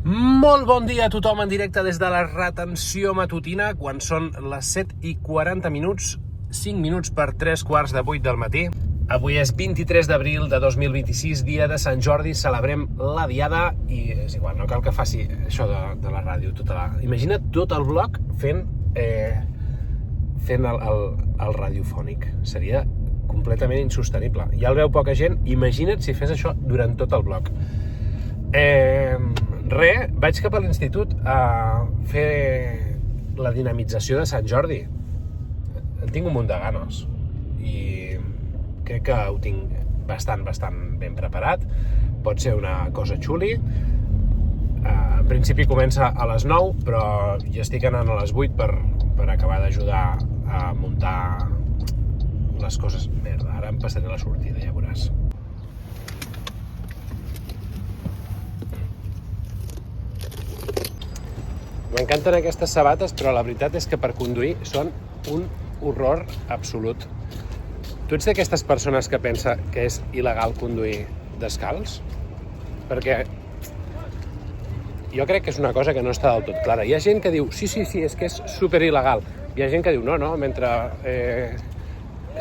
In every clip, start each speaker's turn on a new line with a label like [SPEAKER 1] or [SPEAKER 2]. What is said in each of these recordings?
[SPEAKER 1] Molt bon dia a tothom en directe des de la retenció matutina, quan són les 7:40, 5 minuts per 3:15 del matí. Avui és 23 d'abril de 2026, dia de Sant Jordi, celebrem la diada i és igual, no cal que faci això de la ràdio. Imagina't tot el vlog fent el radiofònic. Seria completament insostenible. Ja el veu poca gent, imagina't si fes això durant tot el vlog. Vaig cap a l'institut a fer la dinamització de Sant Jordi. En tinc un munt de ganes i crec que ho tinc bastant ben preparat. Pot ser una cosa xuli. En principi comença a les 9, però ja estic anant a les 8 per acabar d'ajudar a muntar les coses. Merda, ara em passaré la sortida, ja veuràs. M'encanten aquestes sabates, però la veritat és que per conduir són un horror absolut. Tu ets d'aquestes persones que pensa que és il·legal conduir descalç? Perquè jo crec que és una cosa que no està del tot clara. Hi ha gent que diu, sí, és que és super il·legal. Hi ha gent que diu, no, mentre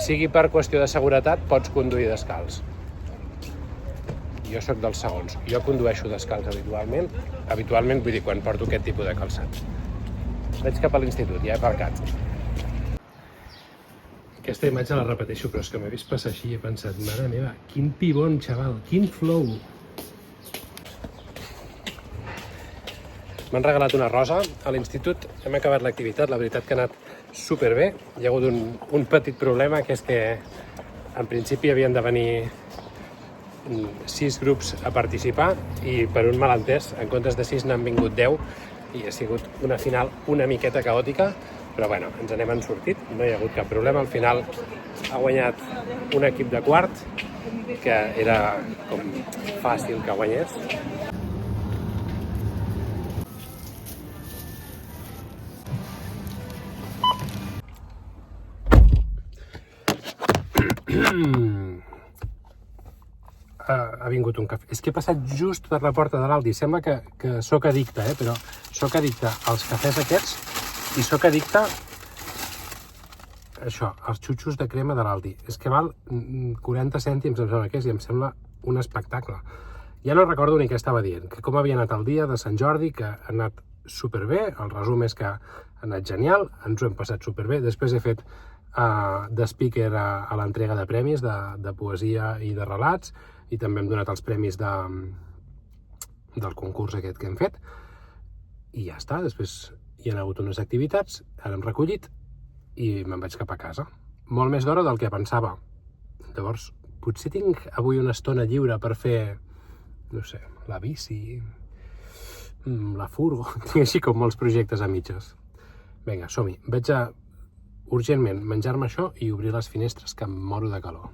[SPEAKER 1] sigui per qüestió de seguretat, pots conduir descalç. Jo sóc dels segons. Jo condueixo descalç habitualment, vull dir, quan porto aquest tipus de calçat. Vaig cap a l'institut, ja he aparcat. Aquesta imatge la repeteixo, però és que m'he vist passar així i he pensat, mare meva, quin pibon, xaval, quin flow. M'han regalat una rosa a l'institut, hem acabat l'activitat, la veritat que ha anat superbé. Hi ha hagut un petit problema, que és que en principi havien de venir 6 grups a participar i per un malentès, en comptes de 6 n'han vingut 10 i ha sigut una final una miqueta caòtica, però bueno, ens n'hem sortit, no hi ha hagut cap problema. Al final ha guanyat un equip de quart, que era com fàcil que guanyés. Ha vingut un cafè. És que he passat just per la porta de l'Aldi. Sembla que sóc addicte, però sóc addicte als cafès aquests i sóc addicte als xutxos de crema de l'Aldi. És que val 40 cèntims, em sembla que és, i em sembla un espectacle. Ja no recordo ni què estava dient, que com havia anat el dia de Sant Jordi, que ha anat superbé, el resum és que ha anat genial, ens ho hem passat superbé. Després he fet de speaker a l'entrega de premis de poesia i de relats, i també hem donat els premis del concurs aquest que hem fet, i ja està. Després hi ha hagut unes activitats, ara hem recollit i me'n vaig cap a casa. Molt més d'hora del que pensava. Llavors, potser tinc avui una estona lliure per fer, no sé, la bici, la furgo, tinc així com molts projectes a mitges. Vinga, som-hi. Vaig a urgentment menjar-me això i obrir les finestres, que em moro de calor.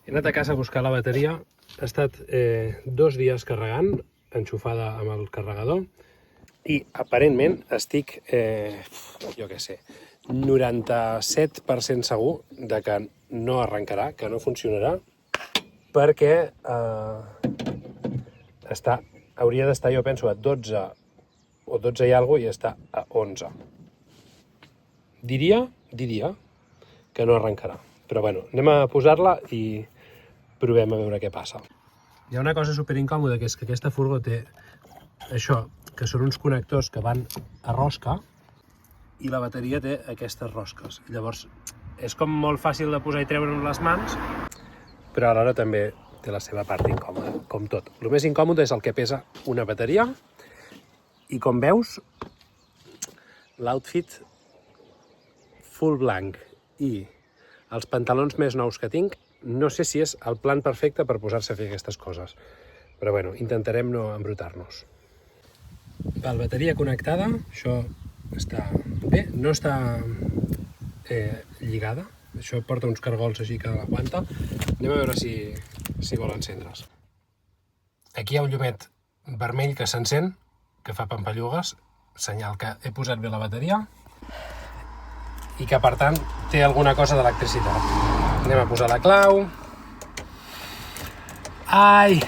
[SPEAKER 1] He anat a casa a buscar la bateria. Ha estat 2 dies carregant, enxufada amb el carregador, i aparentment estic, 97% segur de que no arrencarà, que no funcionarà, perquè hauria d'estar, jo penso, a 12 o 12 i alguna cosa, i està a 11. Diria que no arrencarà. Però bueno, anem a posar-la i provem a veure què passa. Hi ha una cosa superincòmoda, que és que aquesta furgo té això, que són uns connectors que van a rosca, i la bateria té aquestes rosques. Llavors, és com molt fàcil de posar i treure amb les mans, però alhora també té la seva part incòmoda, com tot. El més incòmode és el que pesa una bateria, i com veus, l'outfit full blanc i els pantalons més nous que tinc, no sé si és el plan perfecte per posar-se a fer aquestes coses. Però bueno, intentarem no embrutar-nos. Bateria connectada, això està bé, no està lligada, això porta uns cargols així que l'aguanta. Anem a veure si vol encendre's. Aquí hi ha un llumet vermell que s'encén, que fa pampallugues, senyal que he posat bé la bateria i que per tant té alguna cosa d'electricitat. Anem a posar la clau. Ai!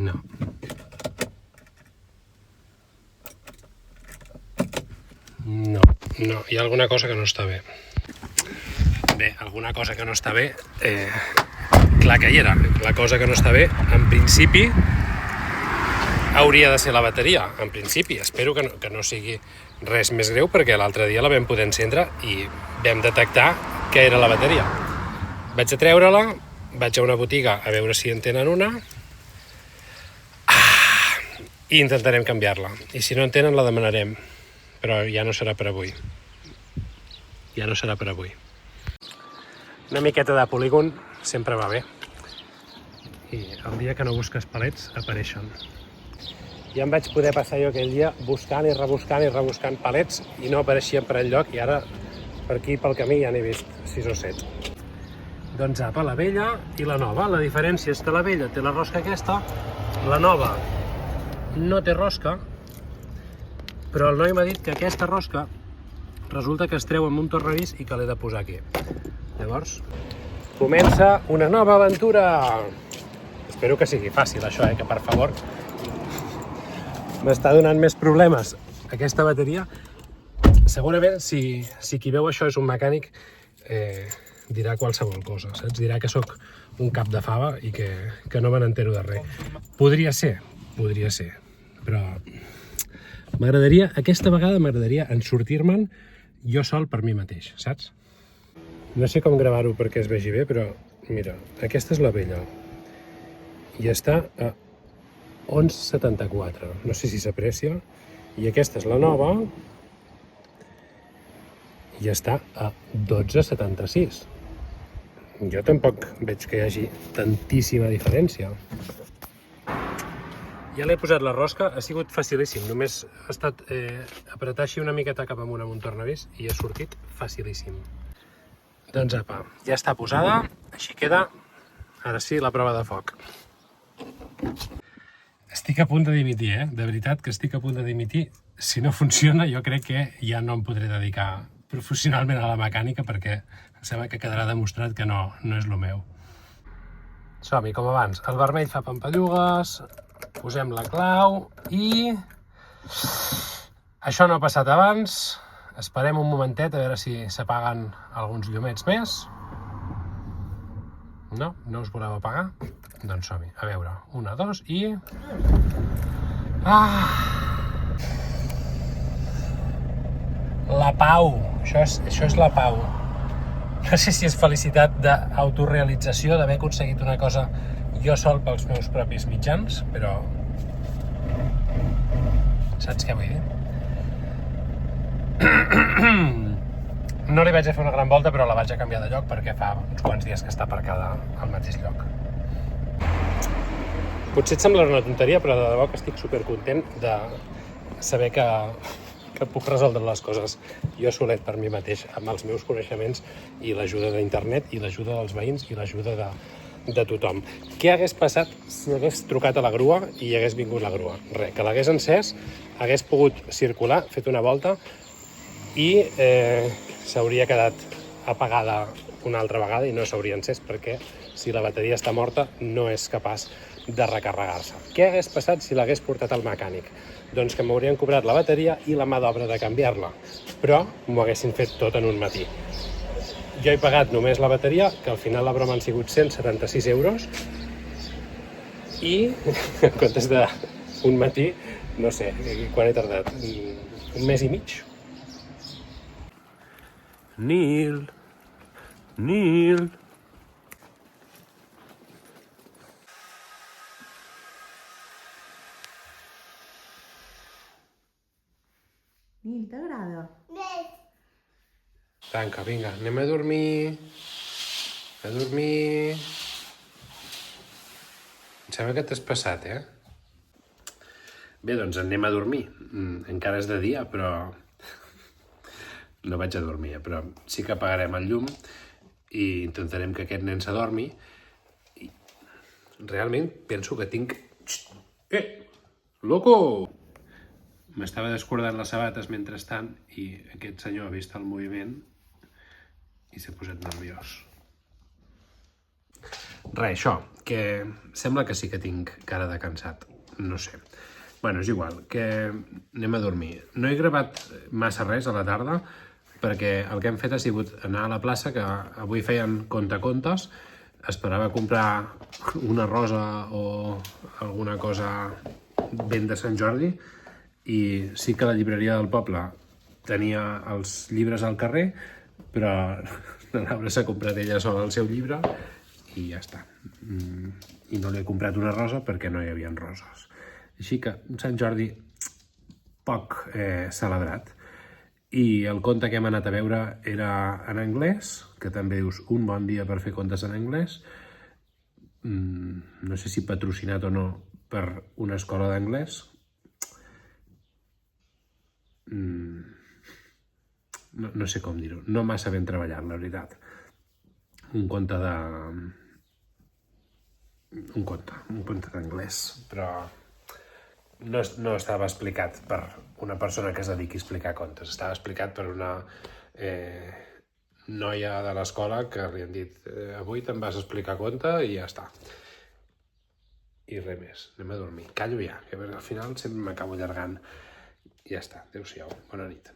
[SPEAKER 1] No. No, hi ha alguna cosa que no està bé. Bé, alguna cosa que no està bé, clar que hi era. La cosa que no està bé, en principi, hauria de ser la bateria, en principi. Espero que no sigui res més greu, perquè l'altre dia la vam poder encendre i vam detectar que era la bateria. Vaig a treure-la, vaig a una botiga a veure si en tenen una i intentarem canviar-la. I si no en tenen, la demanarem. Però ja no serà per avui. Ja no serà per avui. Una miqueta de polígon sempre va bé. I el dia que no busques palets, apareixen. Ja em vaig poder passar jo aquell dia buscant i rebuscant palets i no apareixien per enlloc, i ara per aquí pel camí ja n'he vist 6 o 7. Doncs apa, la vella i la nova. La diferència és que la vella té la rosca aquesta, la nova no té rosca, però el noi m'ha dit que aquesta rosca resulta que es treu amb un tornavís i que l'he de posar aquí. Llavors, comença una nova aventura! Espero que sigui fàcil això, que per favor m'està donant més problemes aquesta bateria. Segurament, si qui veu això és un mecànic, dirà qualsevol cosa, saps? Dirà que sóc un cap de fava i que no me n'entero de res. Podria ser, però aquesta vegada m'agradaria en sortir-me'n jo sol per mi mateix, saps? No sé com gravar-ho perquè es vegi bé, però mira, aquesta és la vella i està a 11,74, no sé si s'aprecia, i aquesta és la nova i està a 12,76. Jo tampoc veig que hi hagi tantíssima diferència. Ja l'he posat la rosca, ha sigut facilíssim, només ha estat apretar així una miqueta cap amunt amb un tornavís i ha sortit facilíssim. Doncs apa, ja està posada, així queda, ara sí, la prova de foc. Estic a punt de dimitir, de veritat que estic a punt de dimitir. Si no funciona, jo crec que ja no em podré dedicar professionalment a la mecànica, perquè em sembla que quedarà demostrat que no és el meu. Som-hi, com abans, el vermell fa pampallugues, posem la clau i... Això no ha passat abans, esperem un momentet a veure si s'apaguen alguns llumets més. No? No us voleu apagar? Doncs som-hi, a veure, 1, 2 i... La pau, això és la pau. No sé si és felicitat d'autorealització, d'haver aconseguit una cosa jo sol pels meus propis mitjans, però... Saps què vull dir? No li vaig a fer una gran volta, però la vaig a canviar de lloc perquè fa uns quants dies que està aparcada al mateix lloc. Potser et sembla una tonteria, però de debò que estic supercontent de saber que puc resoldre les coses jo solet per mi mateix, amb els meus coneixements i l'ajuda d'internet i l'ajuda dels veïns i l'ajuda de tothom. Què hagués passat si hagués trucat a la grua i hi hagués vingut la grua? Res, que l'hagués encès, hagués pogut circular, fet una volta i s'hauria quedat apagada una altra vegada i no s'hauria encès perquè si la bateria està morta no és capaç de recarregar-se. Què hagués passat si l'hagués portat al mecànic? Doncs que m'haurien cobrat la bateria i la mà d'obra de canviar-la, però m'ho haguessin fet tot en un matí. Jo he pagat només la bateria, que al final la broma han sigut 176 euros, i en comptes d'un matí, no sé, quan he tardat? Un mes i mig? Nil.
[SPEAKER 2] Nil, t'agrada?
[SPEAKER 1] Tanca, vinga, anem a dormir. A dormir. Em sembla que t'has passat, Bé, doncs anem a dormir. Encara és de dia, però... No vaig a dormir, però sí que apagarem el llum i intentarem que aquest nen s'adormi. I realment penso que tinc... Loco! M'estava descordant les sabates mentrestant i aquest senyor ha vist el moviment i s'ha posat nerviós. Res, això, que sembla que sí que tinc cara de cansat, no sé. Bueno, és igual, que anem a dormir. No he gravat massa res a la tarda, perquè el que hem fet ha sigut anar a la plaça, que avui feien contacontes, esperava comprar una rosa o alguna cosa ben de Sant Jordi, i sí que la llibreria del poble tenia els llibres al carrer, però la Laura s'ha comprat ella sola el seu llibre i ja està. I no li he comprat una rosa perquè no hi havia roses. Així que Sant Jordi poc celebrat. I el conte que hem anat a veure era en anglès, que també dius un bon dia per fer contes en anglès. No sé si patrocinat o no per una escola d'anglès. No sé com dir-ho, no massa ben treballat, la veritat. Un conte d'anglès, però no estava explicat per una persona que es dediqui a explicar contes, estava explicat per una noia de l'escola que li han dit avui te'n vas explicar conte i ja està. I res més, anem a dormir. Callo ja, que al final sempre m'acabo allargant. I ja està, adéu-siau, bona nit.